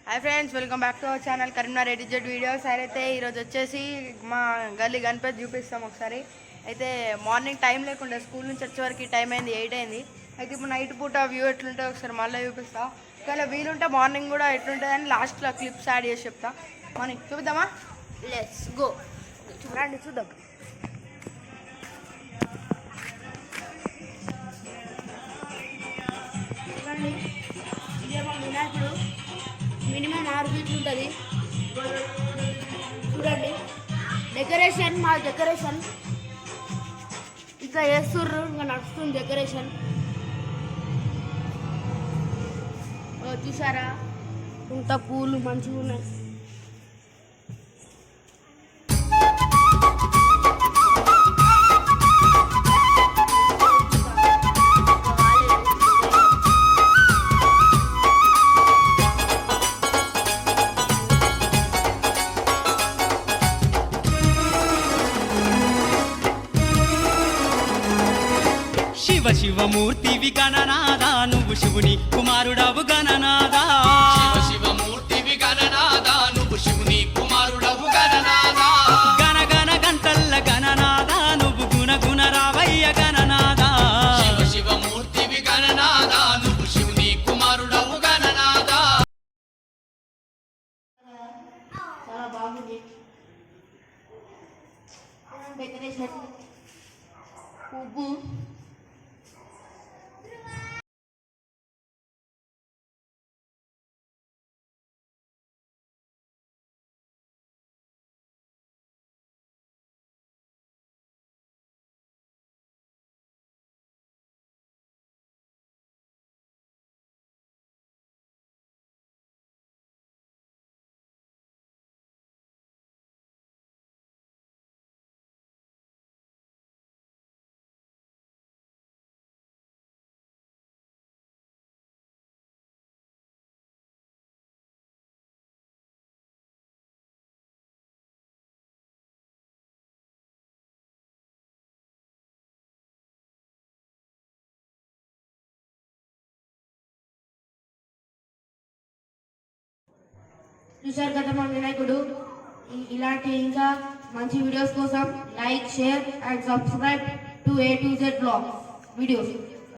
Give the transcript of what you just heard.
Hi friends, welcome back to our channel Karimnagar A to Z videos. అయితే ఈరోజు వచ్చేసి మా గల్లీ గణపతి చూపిస్తాం ఒకసారి. అయితే మార్నింగ్ టైం లేకుండా స్కూల్ నుంచి వచ్చే వరకు టైం అయింది 8 అయింది. అయితే ఇప్పుడు నైట్ పూట వ్యూ ఎట్లుంటే ఒకసారి మళ్ళీ చూపిస్తా. ఒకవేళ వీలుంటే మార్నింగ్ కూడా ఎట్లుంటుంది అని లాస్ట్లో క్లిప్స్ యాడ్ చేసి చెప్తా. మార్నింగ్ చూపిద్దామా? Let's go. చూడండి, చూద్దాం. చూడండి, ఇదే మా వినాయకుడు. మినిమం 6 ఫీట్లు ఉంటుంది. చూడండి, డెకరేషన్ మా డెకరేషన్ ఇంకా వేస్తుర్రు, ఇంకా నడుస్తుంది డెకరేషన్. చూసారా, ఇంత పూలు మంచిగా ఉన్నాయి. శివ శివమూర్తివి గణనాదా, నువ్వు శివుని కుమారుడవు గణనాదా. శివ శివమూర్తివి గణనాదా, నువ్వు శివుని కుమారుడవు గణనాదా. గణ గణ గంటల్ల గణనాదా, నువ్వు గుణ గుణ రావయ్య గణనాదా. శివ శివమూర్తివి గణనాదా, నువ్వు శివుని కుమారుడవు గణనాదా. చాలా బాగుంది డెకరేషన్. పువ్వు చూశారు కదా మా వినాయకుడు. ఇలాంటి ఇంకా మంచి వీడియోస్ కోసం like, share and subscribe to A to Z blog videos.